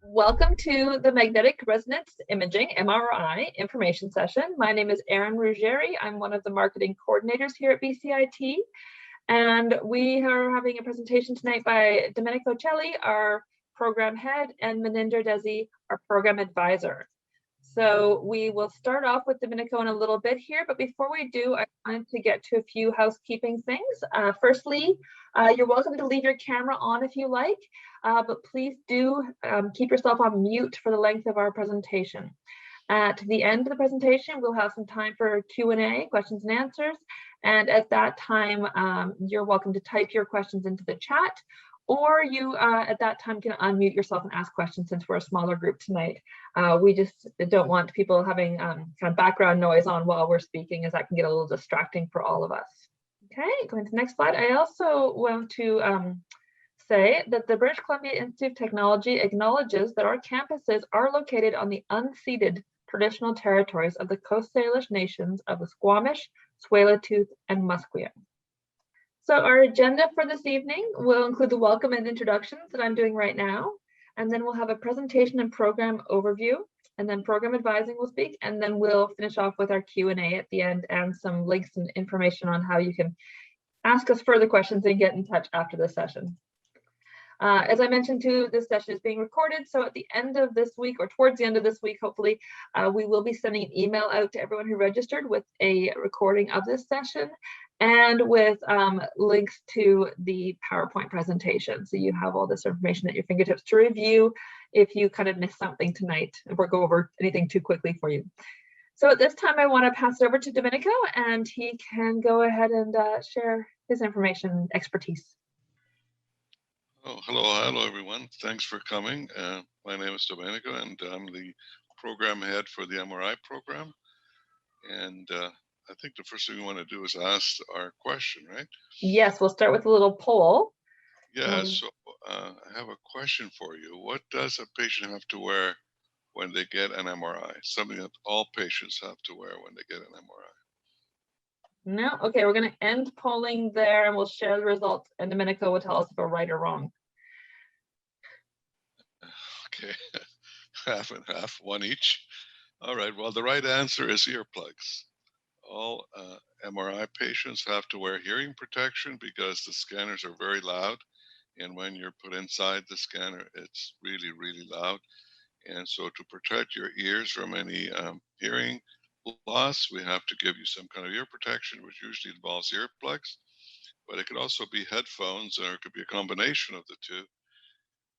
Welcome to the Magnetic Resonance Imaging, MRI, information session. My name is Erin Ruggieri. I'm one of the marketing coordinators here at BCIT. And we are having a presentation tonight by Domenico Celli, our program head, and Maninder Desi, our program advisor. So we will start off with Domenico in a little bit here, but before we do, I wanted to get to a few housekeeping things. Firstly, you're welcome to leave your camera on if you like, but please do keep yourself on mute for the length of our presentation. At the end of the presentation, we'll have some time for Q&A, questions and answers. And at that time, you're welcome to type your questions into the chat, or you at that time can unmute yourself and ask questions since we're a smaller group tonight. We just don't want people having kind of background noise on while we're speaking, as that can get a little distracting for all of us. Okay, going to the next slide. I also want to say that the British Columbia Institute of Technology acknowledges that our campuses are located on the unceded traditional territories of the Coast Salish nations of the Squamish, Tsleil-Waututh, and Musqueam. So our agenda for this evening will include the welcome and introductions that I'm doing right now, and then we'll have a presentation and program overview, and then program advising will speak, and then we'll finish off with our Q&A at the end and some links and information on how you can ask us further questions and get in touch after the session. As I mentioned too, this session is being recorded, so at the end of this week, or towards the end of this week, hopefully, we will be sending an email out to everyone who registered with a recording of this session and with links to the PowerPoint presentation. So you have all this information at your fingertips to review if you kind of missed something tonight, or go over anything too quickly for you. So at this time, I want to pass it over to Domenico, and he can go ahead and share his information and expertise. Oh, hello everyone. Thanks for coming. My name is Domenico, and I'm the program head for the MRI program. And I think the first thing we want to do is ask our question, right? Yes, we'll start with a little poll. Yeah, so I have a question for you. What does a patient have to wear when they get an MRI? Something that all patients have to wear when they get an MRI. No? Okay, we're going to end polling there, and we'll share the results, and Domenico will tell us if we're right or wrong. Okay, half and half, one each. All right, well, the right answer is earplugs. All MRI patients have to wear hearing protection because the scanners are very loud. And when you're put inside the scanner, it's really, really loud. And so to protect your ears from any hearing loss, we have to give you some kind of ear protection, which usually involves earplugs. But it could also be headphones, or it could be a combination of the two.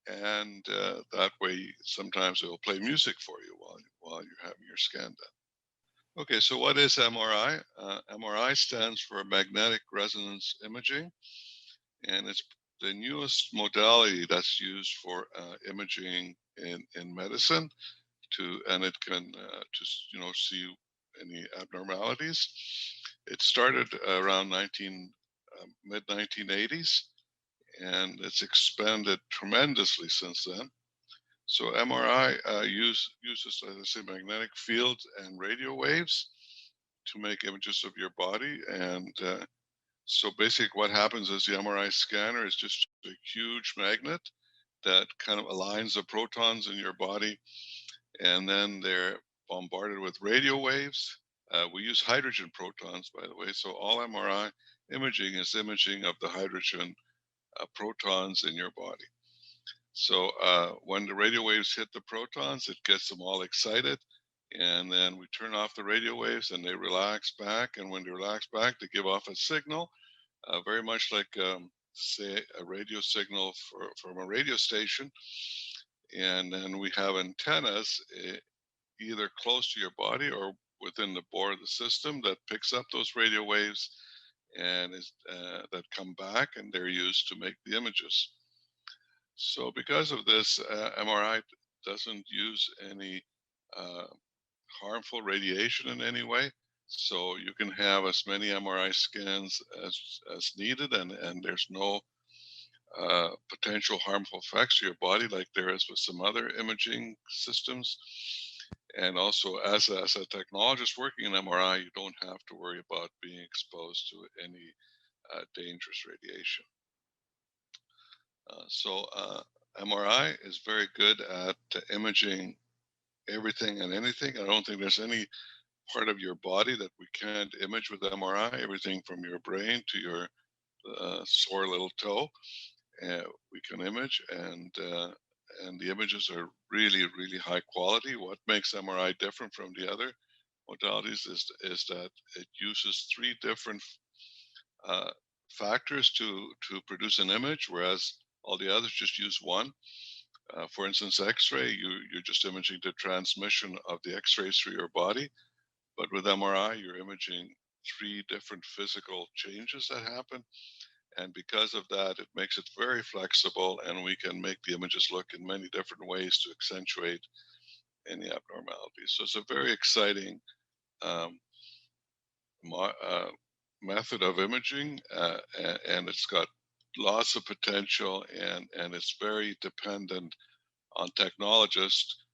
And that way, sometimes it will play music for you while you're having your scan done. Okay, so what is MRI? MRI stands for magnetic resonance imaging, and it's the newest modality that's used for imaging in medicine, and it can see any abnormalities. It started around mid 1980s, and it's expanded tremendously since then. So MRI uses, as I say, magnetic fields and radio waves to make images of your body. And so basically what happens is the MRI scanner is just a huge magnet that kind of aligns the protons in your body, and then they're bombarded with radio waves. We use hydrogen protons, by the way, so all MRI imaging is imaging of the hydrogen protons in your body. So when the radio waves hit the protons, it gets them all excited, and then we turn off the radio waves and they relax back. And when they relax back, they give off a signal, very much like, say, a radio signal from a radio station. And then we have antennas either close to your body or within the bore of the system that picks up those radio waves and that come back, and they're used to make the images. So because of this, MRI doesn't use any harmful radiation in any way. So you can have as many MRI scans as needed, and there's no potential harmful effects to your body like there is with some other imaging systems. And also, as a technologist working in MRI, you don't have to worry about being exposed to any dangerous radiation. So MRI is very good at imaging everything and anything. I don't think there's any part of your body that we can't image with MRI. Everything from your brain to your sore little toe, we can image, and the images are really, really high quality. What makes MRI different from the other modalities is that it uses three different uh, factors to produce an image, whereas all the others just use one. For instance, X-ray, you're just imaging the transmission of the X-rays through your body, but with MRI, you're imaging three different physical changes that happen. And because of that, it makes it very flexible, and we can make the images look in many different ways to accentuate any abnormalities. So it's a very exciting um, method of imaging, and it's got lots of potential, and it's very dependent on technologists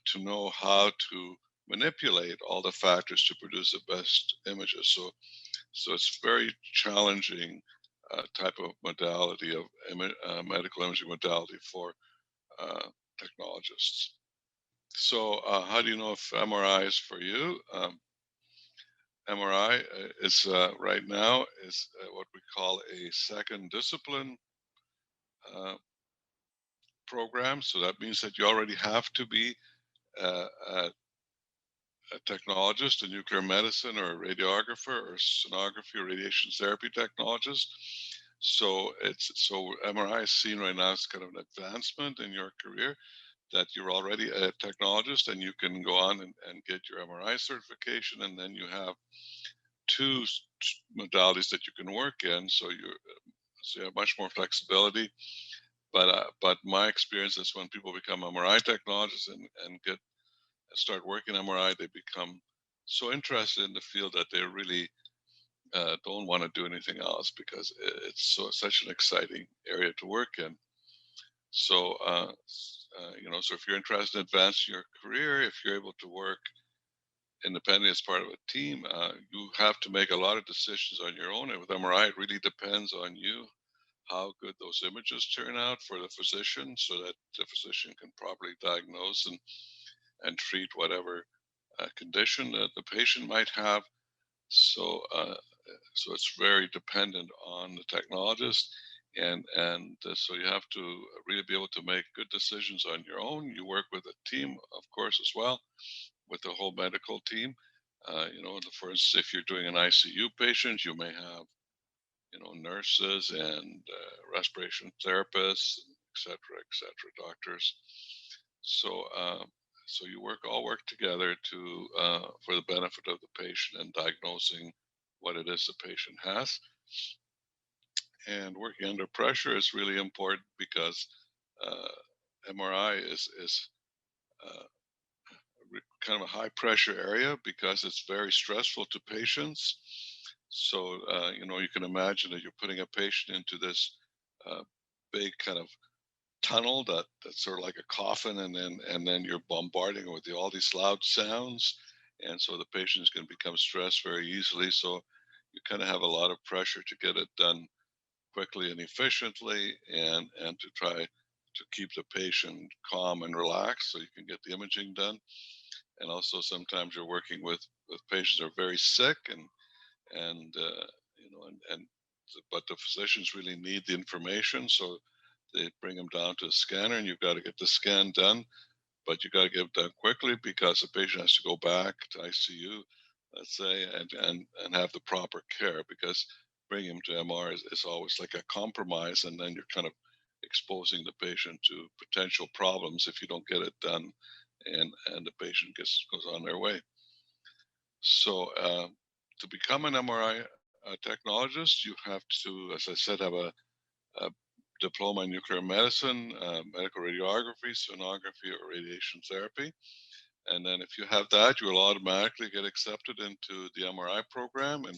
to know how to manipulate all the factors to produce the best images. So it's very challenging type of modality of medical imaging modality for technologists. So how do you know if MRI is for you? MRI is right now is what we call a second discipline uh, program. So that means that you already have to be a technologist, a nuclear medicine, or a radiographer, or sonography, or radiation therapy technologist. So MRI is seen right now as kind of an advancement in your career, that you're already a technologist and you can go on and get your MRI certification, and then you have two modalities that you can work in. So you have much more flexibility. But my experience is when people become MRI technologists and get start working MRI, they become so interested in the field that they really don't want to do anything else, because it's such an exciting area to work in. So so if you're interested in advancing your career, if you're able to work independently as part of a team, you have to make a lot of decisions on your own. And with MRI, it really depends on you how good those images turn out for the physician, so that the physician can properly diagnose and treat whatever condition that the patient might have. So, so it's very dependent on the technologist, and so you have to really be able to make good decisions on your own. You work with a team, of course, as well, with the whole medical team. For instance, if you're doing an ICU patient, you may have nurses and respiration therapists, et cetera, doctors. So, so you all work together to for the benefit of the patient and diagnosing what it is the patient has. And working under pressure is really important, because MRI is uh, kind of a high pressure area, because it's very stressful to patients. So you can imagine that you're putting a patient into this uh, big kind of tunnel that's sort of like a coffin, and then you're bombarding it with all these loud sounds, and so the patient is going to become stressed very easily. So you kind of have a lot of pressure to get it done quickly and efficiently, and to try to keep the patient calm and relaxed so you can get the imaging done. And also sometimes you're working with patients who are very sick, and but the physicians really need the information, so they bring them down to a scanner, and you've got to get the scan done, but you got to get it done quickly, because the patient has to go back to ICU, let's say, and have the proper care, because bringing him to MR is always like a compromise, and then you're kind of exposing the patient to potential problems if you don't get it done, and the patient goes on their way. So to become an MRI technologist, you have to, as I said, have a diploma in nuclear medicine, medical radiography, sonography, or radiation therapy. And then if you have that, you will automatically get accepted into the MRI program, and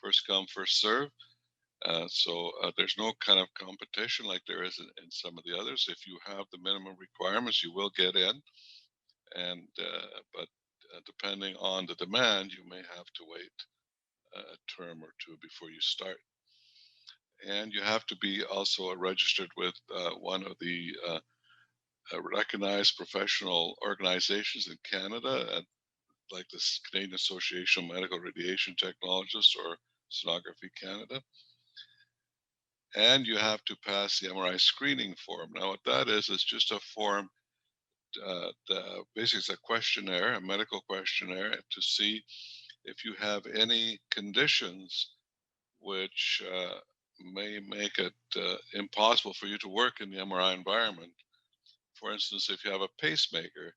first come, first serve. So there's no kind of competition like there is in some of the others. If you have the minimum requirements, you will get in. But depending on the demand, you may have to wait a term or two before you start. and you have to be also registered with one of the recognized professional organizations in Canada, like the Canadian Association of Medical Radiation Technologists or Sonography Canada. And you have to pass the MRI screening form. Now, what that is just a form, basically it's a questionnaire, a medical questionnaire, to see if you have any conditions which may make it impossible for you to work in the MRI environment. For instance, if you have a pacemaker,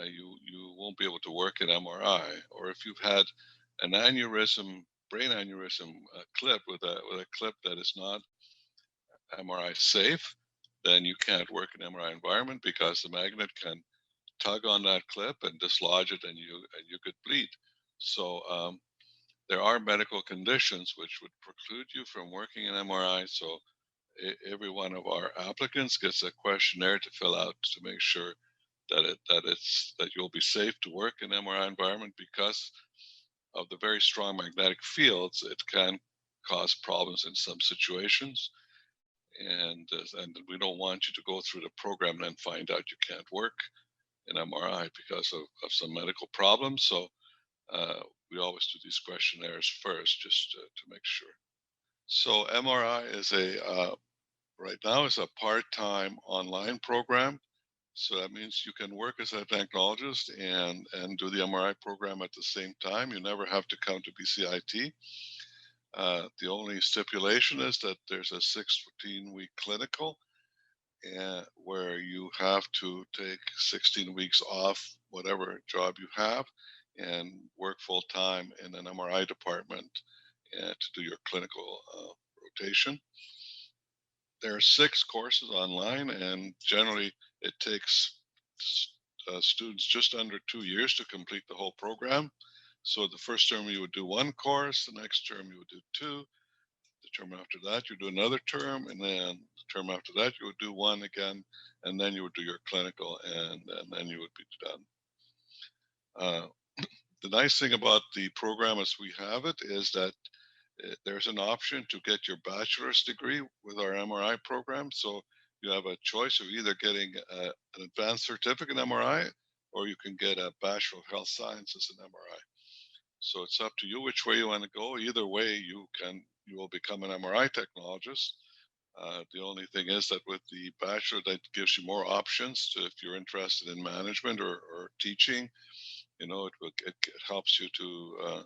you won't be able to work in MRI. Or if you've had an aneurysm, brain aneurysm clip with a clip that is not MRI safe, then you can't work in MRI environment because the magnet can tug on that clip and dislodge it, and you could bleed. So there are medical conditions which would preclude you from working in MRI. So every one of our applicants gets a questionnaire to fill out to make sure that you'll be safe to work in MRI environment. Because of the very strong magnetic fields, it can cause problems in some situations, and we don't want you to go through the program and then find out you can't work in MRI because of some medical problems. So we always do these questionnaires first, just to make sure. So MRI is right now is a part-time online program. So that means you can work as a technologist and do the MRI program at the same time. You never have to come to BCIT. The only stipulation is that there's a 16-week clinical, where you have to take 16 weeks off whatever job you have and work full time in an MRI department to do your clinical rotation. There are 6 courses online, and generally it takes students just under 2 years to complete the whole program. So the first term you would do 1 course, the next term you would do 2, the term after that you do another term, and then the term after that you would do 1 again, and then you would do your clinical, and then you would be done. The nice thing about the program as we have it is that there's an option to get your bachelor's degree with our MRI program. So you have a choice of either getting an advanced certificate in MRI, or you can get a Bachelor of Health Sciences in MRI. So it's up to you which way you want to go. Either way, you will become an MRI technologist. The only thing is that with the bachelor, that gives you more options to, if you're interested in management or teaching, it helps you to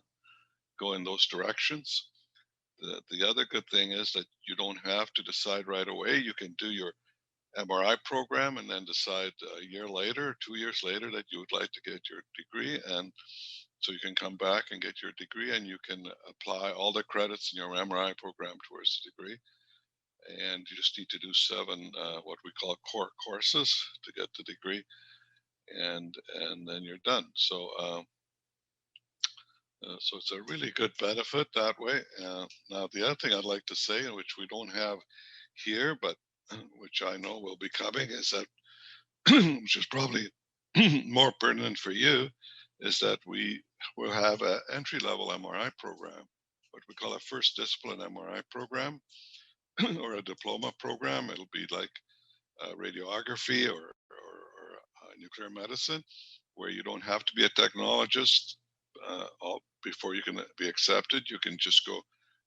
go in those directions. The other good thing is that you don't have to decide right away. You can do your MRI program and then decide a year later, 2 years later, that you would like to get your degree. And so you can come back and get your degree, and you can apply all the credits in your MRI program towards the degree. And you just need to do 7 what we call core courses to get the degree, and then you're done. So it's a really good benefit that way. Now, the other thing I'd like to say, which we don't have here, but which I know will be coming, is that, which is probably more pertinent for you, is that we will have an entry-level MRI program, what we call a first discipline MRI program, or a diploma program. It'll be like radiography or nuclear medicine, where you don't have to be a technologist before you can be accepted. You can just go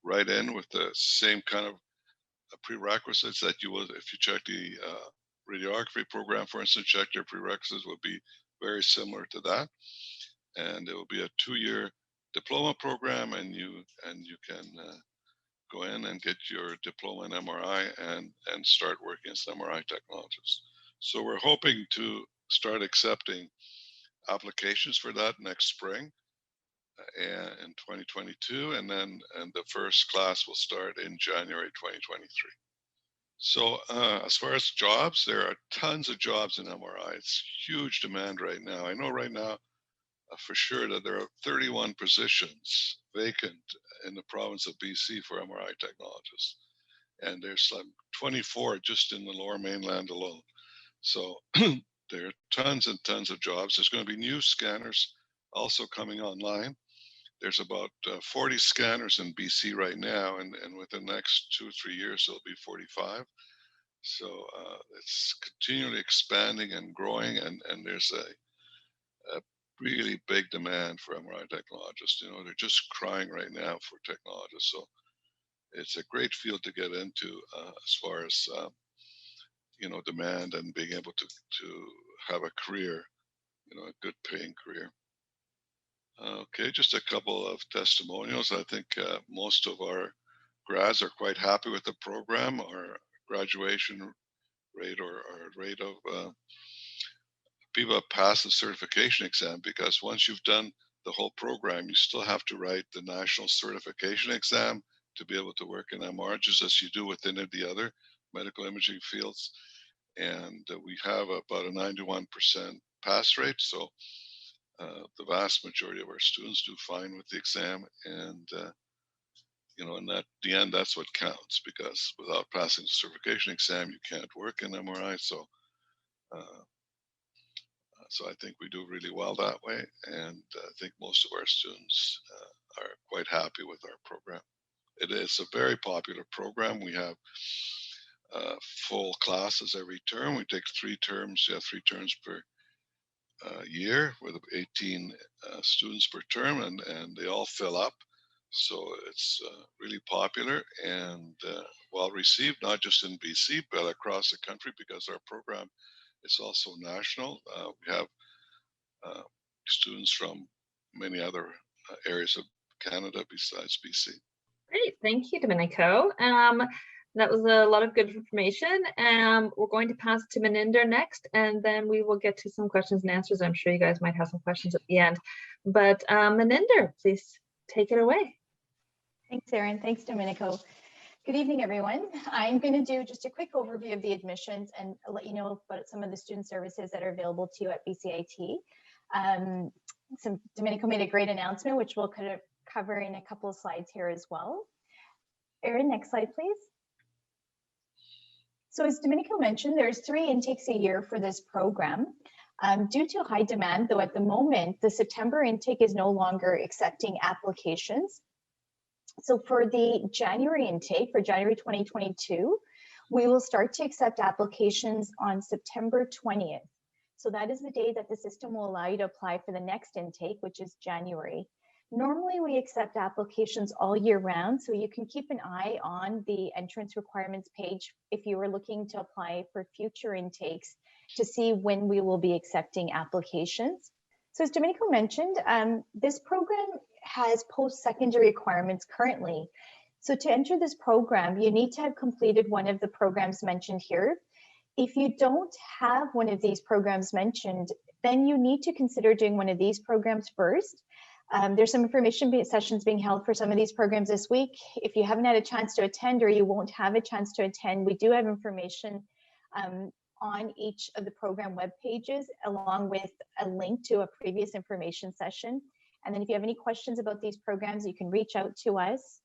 right in with the same kind of prerequisites that you would if you check the radiography program, for instance. Check your prerequisites will be very similar to that, and it will be a 2-year diploma program, and you can go in and get your diploma in MRI and start working as an MRI technologist. So we're hoping to start accepting applications for that next spring in 2022, and the first class will start in January 2023. So as far as jobs, there are tons of jobs in MRI. It's huge demand right now. I know right now for sure that there are 31 positions vacant in the province of BC for MRI technologists, and there's like 24 just in the Lower Mainland alone. So there are tons and tons of jobs. There's going to be new scanners also coming online. there's about 40 scanners in BC right now, and within the next 2 or 3 years, there'll be 45. So it's continually expanding and growing, and there's a really big demand for MRI technologists. You know, they're just crying right now for technologists. So it's a great field to get into as far as you know, demand and being able to have a career, you know, a good paying career. Okay, just a couple of testimonials. I think most of our grads are quite happy with the program. Our graduation rate or rate of people have passed the certification exam, because once you've done the whole program, you still have to write the national certification exam to be able to work in MR, just as you do within the other medical imaging fields. And we have about a 91% pass rate. So the vast majority of our students do fine with the exam. And, you know, in the end, that's what counts, because without passing the certification exam, you can't work in MRI. So I think we do really well that way, and I think most of our students are quite happy with our program. It is a very popular program. We have full classes every term. We take 3 terms, 3 terms per year, with 18 students per term, and they all fill up. So it's really popular and well received, not just in BC, but across the country, because our program is also national. We have students from many other areas of Canada besides BC. Great, thank you, Domenico. That was a lot of good information. We're going to pass to Maninder next, and then we will get to some questions and answers. I'm sure you guys might have some questions at the end. But Maninder, please take it away. Thanks, Erin. Thanks, Domenico. Good evening, everyone. I'm going to do just a quick overview of the admissions and let you know about some of the student services that are available to you at BCIT. Domenico made a great announcement, which we'll kind of cover in a couple of slides here as well. Erin, next slide, please. So as Domenico mentioned, there's 3 intakes a year for this program. Due to high demand, though, at the moment, the September intake is no longer accepting applications. So for the January intake, for January 2022, we will start to accept applications on September 20th. So that is the day that the system will allow you to apply for the next intake, which is January. Normally, we accept applications all year round, so you can keep an eye on the entrance requirements page if you are looking to apply for future intakes to see when we will be accepting applications. So as Domenico mentioned, this program has post-secondary requirements currently. So to enter this program, you need to have completed one of the programs mentioned here. If you don't have one of these programs mentioned, then you need to consider doing one of these programs first. There's some information sessions being held for some of these programs this week. If you haven't had a chance to attend, or you won't have a chance to attend, we do have information on each of the program web pages, along with a link to a previous information session. And then if you have any questions about these programs, you can reach out to us.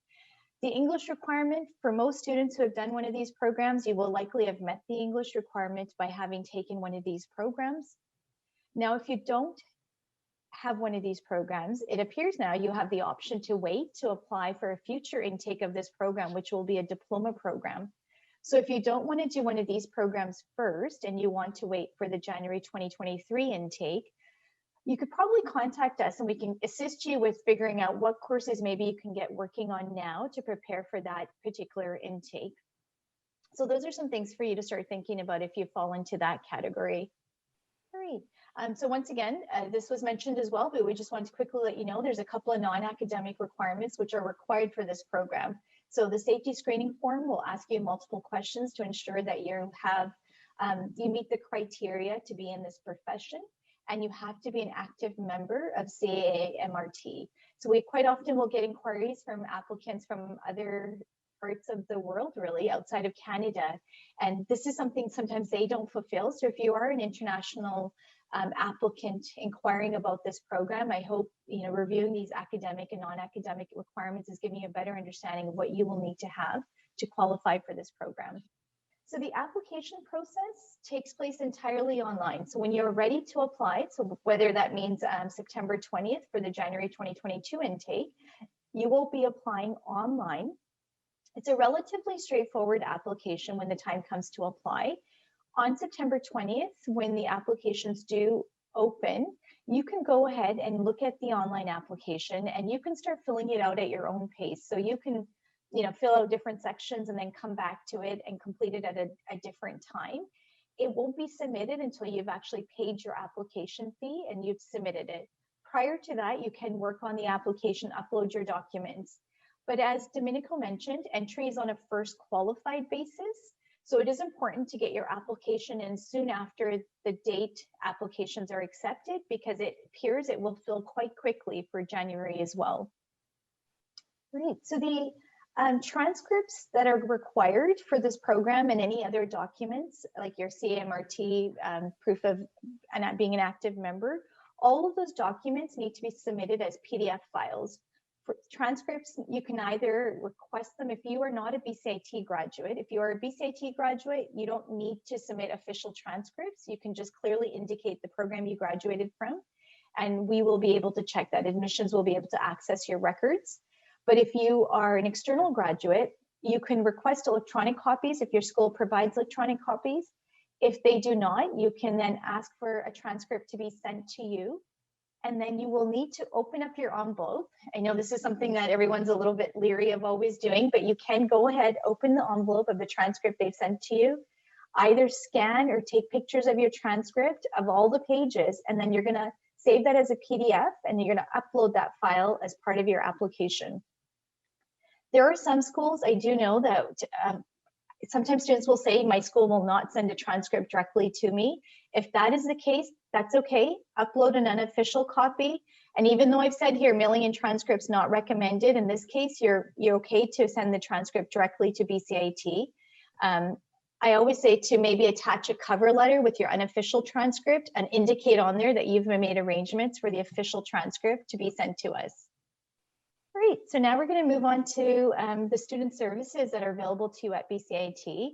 The English requirement, for most students who have done one of these programs, you will likely have met the English requirement by having taken one of these programs. Now, if you don't have one of these programs, it appears now you have the option to wait to apply for a future intake of this program, which will be a diploma program. So if you don't want to do one of these programs first, and you want to wait for the January 2023 intake, you could probably contact us and we can assist you with figuring out what courses maybe you can get working on now to prepare for that particular intake. So those are some things for you to start thinking about if you fall into that category. All right. So once again, this was mentioned as well, but we just want to quickly let you know there's a couple of non-academic requirements which are required for this program. So the safety screening form will ask you multiple questions to ensure that you have you meet the criteria to be in this profession, and you have to be an active member of CAA MRT. So we quite often will get inquiries from applicants from other parts of the world, really outside of Canada, and this is something sometimes they don't fulfill. So if you are an international applicant inquiring about this program, I hope reviewing these academic and non-academic requirements is giving you a better understanding of what you will need to have to qualify for this program. So the application process takes place entirely online. So when you're ready to apply, so whether that means September 20th for the January 2022 intake, you will be applying online. It's a relatively straightforward application when the time comes to apply. On September 20th, when the applications do open, you can go ahead and look at the online application and you can start filling it out at your own pace. So you can, fill out different sections and then come back to it and complete it at a different time. It won't be submitted until you've actually paid your application fee and you've submitted it. Prior to that, you can work on the application, upload your documents. But as Domenico mentioned, entry is on a first qualified basis. So it is important to get your application in soon after the date applications are accepted, because it appears it will fill quite quickly for January as well. Great. So the transcripts that are required for this program and any other documents like your CAMRT, proof of being an active member, all of those documents need to be submitted as PDF files. For transcripts, you can either request them if you are not a BCIT graduate. If you are a BCIT graduate, you don't need to submit official transcripts. You can just clearly indicate the program you graduated from, and we will be able to check that. Admissions will be able to access your records. But if you are an external graduate, you can request electronic copies if your school provides electronic copies. If they do not, you can then ask for a transcript to be sent to you. And then you will need to open up your envelope. I know this is something that everyone's a little bit leery of always doing, but you can go ahead, open the envelope of the transcript they've sent to you, either scan or take pictures of your transcript of all the pages, and then you're gonna save that as a PDF and you're gonna upload that file as part of your application. There are some schools, I do know that sometimes students will say, my school will not send a transcript directly to me. If that is the case, that's okay. Upload an unofficial copy. And even though I've said here, mailing in transcripts not recommended, in this case, you're okay to send the transcript directly to BCIT. I always say to maybe attach a cover letter with your unofficial transcript and indicate on there that you've made arrangements for the official transcript to be sent to us. Great, so now we're going to move on to the student services that are available to you at BCIT.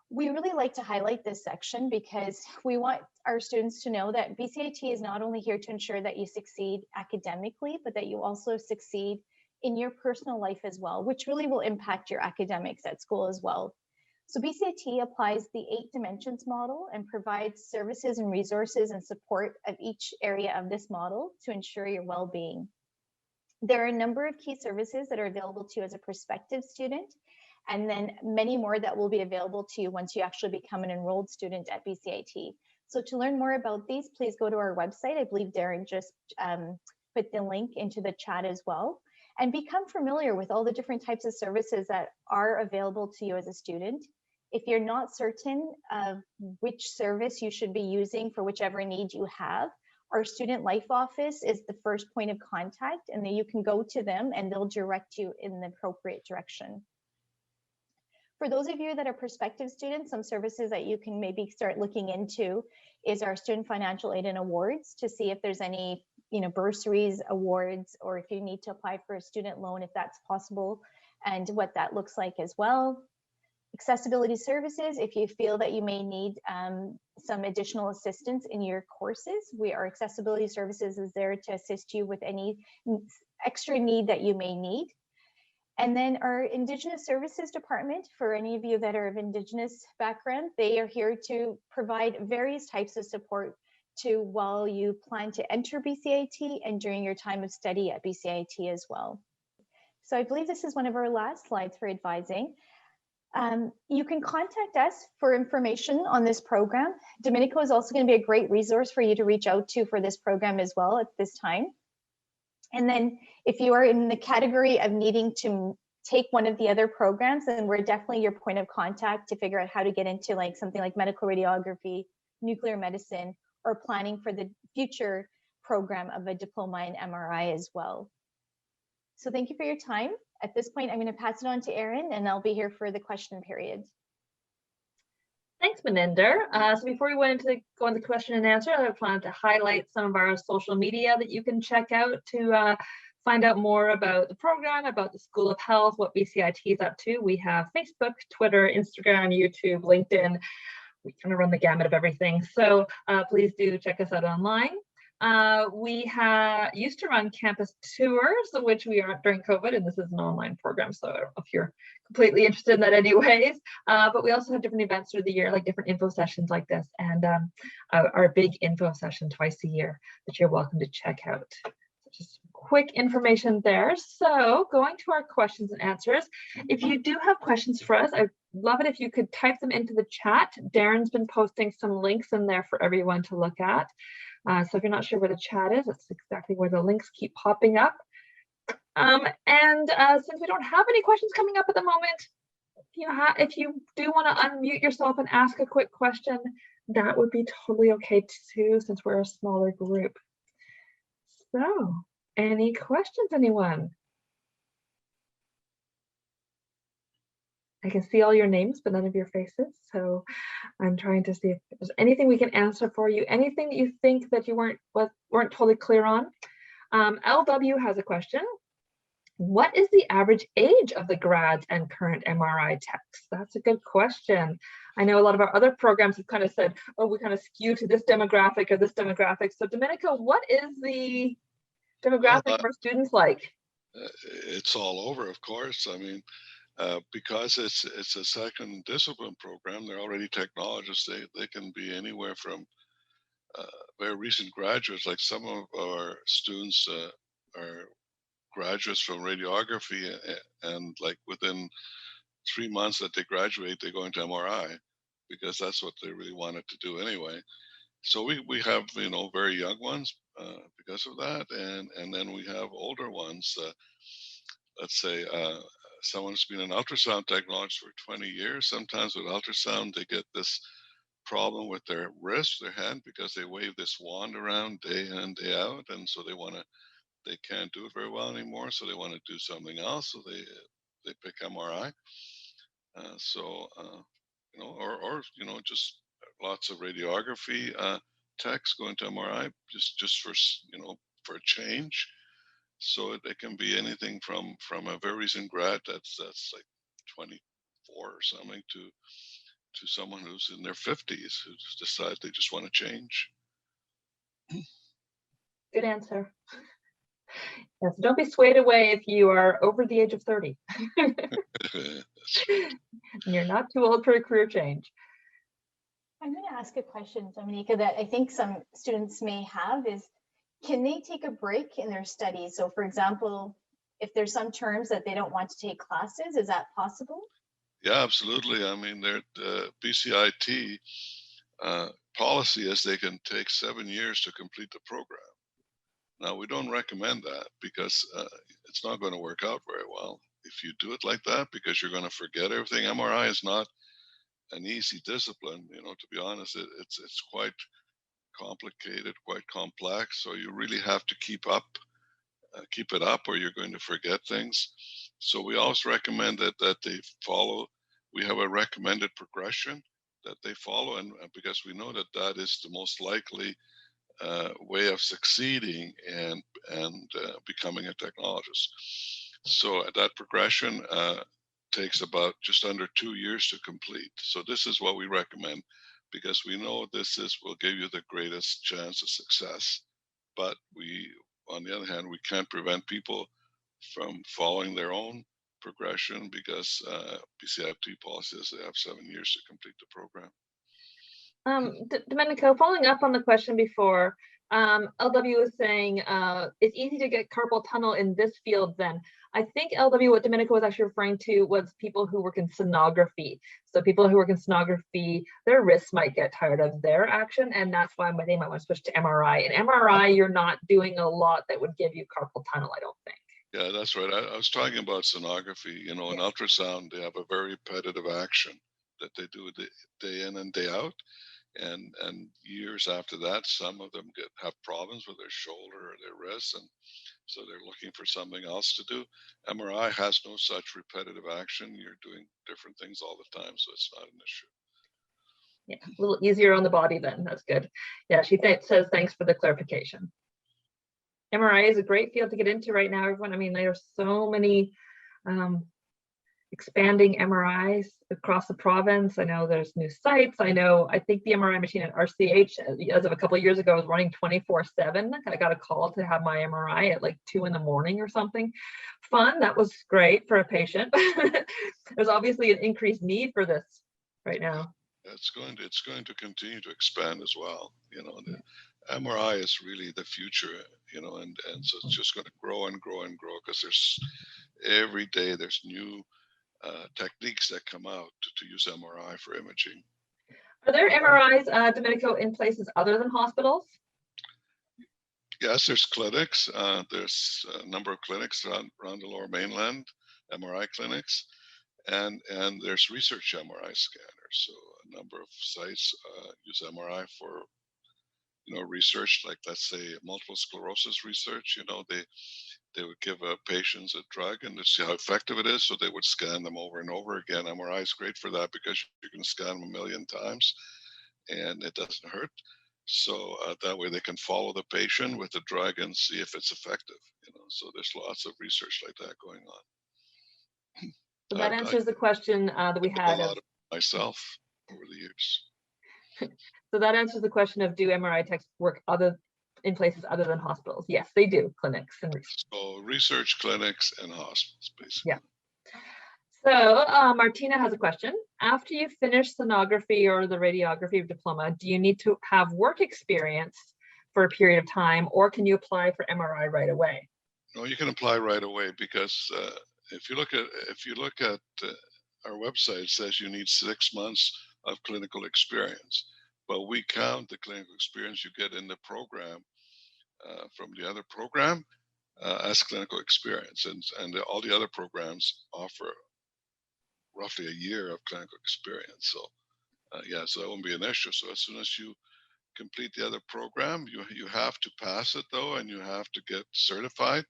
We really like to highlight this section because we want our students to know that BCIT is not only here to ensure that you succeed academically, but that you also succeed in your personal life as well, which really will impact your academics at school as well. So BCIT applies the 8 dimensions model and provides services and resources and support of each area of this model to ensure your well-being. There are a number of key services that are available to you as a prospective student, and then many more that will be available to you once you actually become an enrolled student at BCIT. So to learn more about these, please go to our website. I believe Darren just put the link into the chat as well, and become familiar with all the different types of services that are available to you as a student. If you're not certain of which service you should be using for whichever need you have, our student life office is the first point of contact, and then you can go to them and they'll direct you in the appropriate direction. For those of you that are prospective students, some services that you can maybe start looking into is our student financial aid and awards to see if there's any, bursaries, awards, or if you need to apply for a student loan, if that's possible, and what that looks like as well. Accessibility services, if you feel that you may need some additional assistance in your courses, our accessibility services is there to assist you with any extra need that you may need. And then our Indigenous Services Department, for any of you that are of Indigenous background, they are here to provide various types of support to while you plan to enter BCIT and during your time of study at BCIT as well. So I believe this is one of our last slides for advising. You can contact us for information on this program. Domenico is also going to be a great resource for you to reach out to for this program as well at this time. And then if you are in the category of needing to take one of the other programs, then we're definitely your point of contact to figure out how to get into something like medical radiography, nuclear medicine, or planning for the future program of a diploma in MRI as well. So thank you for your time. At this point, I'm going to pass it on to Erin, and I'll be here for the question period. Thanks, Maninder. So before we go into question and answer, I wanted to highlight some of our social media that you can check out to find out more about the program, about the School of Health, what BCIT is up to, we have Facebook, Twitter, Instagram, YouTube, LinkedIn. We kind of run the gamut of everything. So please do check us out online. We used to run campus tours, which we aren't during COVID, and this is an online program, so I don't know if you're completely interested in that anyways. But we also have different events through the year, like different info sessions like this, and our big info session twice a year that you're welcome to check out. Just quick information there. So going to our questions and answers. If you do have questions for us, I'd love it if you could type them into the chat. Darren's been posting some links in there for everyone to look at. So if you're not sure where the chat is, that's exactly where the links keep popping up. Since we don't have any questions coming up at the moment, if you do want to unmute yourself and ask a quick question, that would be totally okay too, since we're a smaller group. So, any questions, anyone? I can see all your names, but none of your faces. So I'm trying to see if there's anything we can answer for you. Anything that you think that you weren't totally clear on. LW has a question. What is the average age of the grads and current MRI techs? That's a good question. I know a lot of our other programs have kind of said, oh, we kind of skew to this demographic or this demographic. So Domenico, what is the demographic for students like? It's all over, of course. I mean, because it's a second discipline program, they're already technologists. They can be anywhere from very recent graduates, like some of our students are graduates from radiography, and like within 3 months that they graduate, they go into MRI because that's what they really wanted to do anyway. So we have, you know, very young ones because of that, and then we have older ones. Let's say someone's been an ultrasound technologist for 20 years. Sometimes with ultrasound, they get this problem with their wrist, their hand, because they wave this wand around day in and day out, and so they can't do it very well anymore. So they want to do something else. So they pick MRI. You know, or you know, just lots of radiography techs going to MRI just for, you know, for a change. So it can be anything from a very recent grad that's like 24 or something to someone who's in their 50s who just decide they just want to change. Good answer. Yes, don't be swayed away if you are over the age of 30. You're not too old for a career change. I'm going to ask a question, Dominica, that I think some students may have is, can they take a break in their studies? So for example, if there's some terms that they don't want to take classes, is that possible? Yeah, absolutely. I mean, the BCIT policy is they can take 7 years to complete the program. Now, we don't recommend that because it's not going to work out very well if you do it like that, because you're going to forget everything. MRI is not an easy discipline, you know, to be honest. It's quite complicated, quite complex. So you really have to keep it up, or you're going to forget things. So we always recommend that they follow. We have a recommended progression that they follow, and because we know that is the most likely way of succeeding and becoming a technologist. So that progression takes about just under 2 years to complete. So this is what we recommend, because we know will give you the greatest chance of success. But on the other hand, we can't prevent people from following their own progression, because BCIT policy says they have 7 years to complete the program. Domenico, following up on the question before, LW was saying it's easy to get carpal tunnel in this field then. I think LW, what Domenico was actually referring to was people who work in sonography. So people who work in sonography, their wrists might get tired of their action, and that's why they might want to switch to MRI. In MRI, you're not doing a lot that would give you carpal tunnel, I don't think. Yeah, that's right. I was talking about sonography. You know, in ultrasound, they have a very repetitive action that they do day in and day out. And years after that, some of them have problems with their shoulder or their wrist, and so they're looking for something else to do. MRI has no such repetitive action. You're doing different things all the time, so it's not an issue. Yeah, a little easier on the body then. That's good. Yeah, she says thanks for the clarification. MRI is a great field to get into right now, everyone. I mean, there are so many expanding MRIs across the province. I know there's new sites. I think the MRI machine at RCH, as of a couple of years ago, was running 24/7. I got a call to have my MRI at like 2 in the morning or something. Fun. That was great for a patient. There's obviously an increased need for this right now. It's going to continue to expand as well. You know, the MRI is really the future. You know, and so it's just going to grow and grow and grow, because there's every day there's new techniques that come out to use MRI for imaging. Are there MRIs, Domenico, in places other than hospitals? Yes, there's clinics. There's a number of clinics around the Lower Mainland, MRI clinics, and there's research MRI scanners. So a number of sites use MRI for, you know, research, like let's say multiple sclerosis research. You know, they would give patients a drug and to see how effective it is, so they would scan them over and over again. MRI is great for that because you can scan them 1 million times and it doesn't hurt. So that way they can follow the patient with the drug and see if it's effective. You know, so there's lots of research like that going on. So that answers the question that we had. A lot of myself over the years. So that answers the question of, do MRI techs work in places other than hospitals? Yes, they do. Clinics and research. So research clinics and hospitals, basically. Yeah. So Martina has a question. After you finish sonography or the radiography diploma, do you need to have work experience for a period of time, or can you apply for MRI right away? No, you can apply right away, because if you look at our website, it says you need 6 months of clinical experience, but we count the clinical experience you get in the program from the other program as clinical experience, and all the other programs offer roughly a year of clinical experience. So yeah, so that won't be an issue. So as soon as you complete the other program, you have to pass it though, and you have to get certified.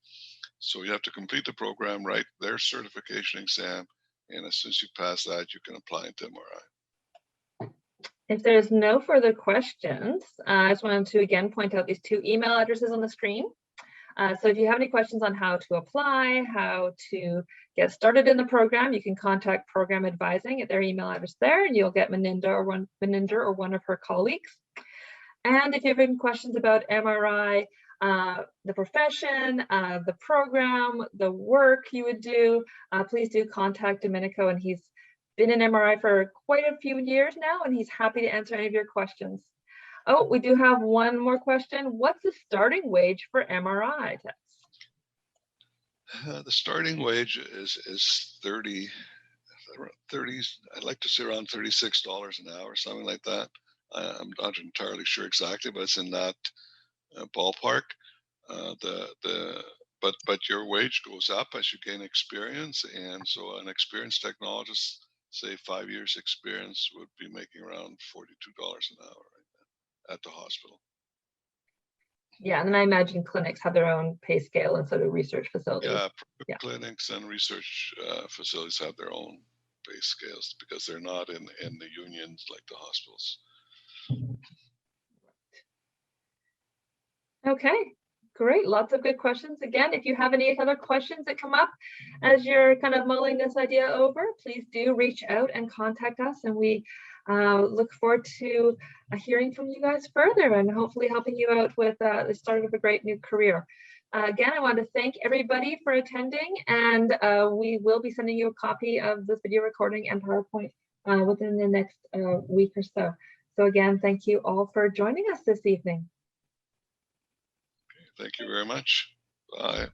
So you have to complete the program, write their certification exam, and as soon as you pass that, you can apply into MRI. If there's no further questions, I just wanted to again point out these 2 email addresses on the screen. So if you have any questions on how to apply, how to get started in the program, you can contact Program Advising at their email address there, and you'll get Meninda or one of her colleagues. And if you have any questions about MRI, the profession, the program, the work you would do, please do contact Domenico, and he's been in MRI for quite a few years now, and he's happy to answer any of your questions. Oh, we do have one more question. What's the starting wage for MRI techs? The starting wage is 30. I'd like to say around $36 an hour, something like that. I'm not entirely sure exactly, but it's in that ballpark. But your wage goes up as you gain experience, and so an experienced technologist, say 5 years experience, would be making around $42 an hour right now at the hospital. Yeah, and then I imagine clinics have their own pay scale and sort of research facilities. Yeah, clinics and research facilities have their own pay scales because they're not in the unions like the hospitals. Okay, great. Lots of good questions. Again, if you have any other questions that come up as you're kind of mulling this idea over, please do reach out and contact us, and we look forward to hearing from you guys further and hopefully helping you out with the start of a great new career. Again, I want to thank everybody for attending, and we will be sending you a copy of this video recording and PowerPoint within the next week or so. So again, thank you all for joining us this evening. Thank you very much. Bye.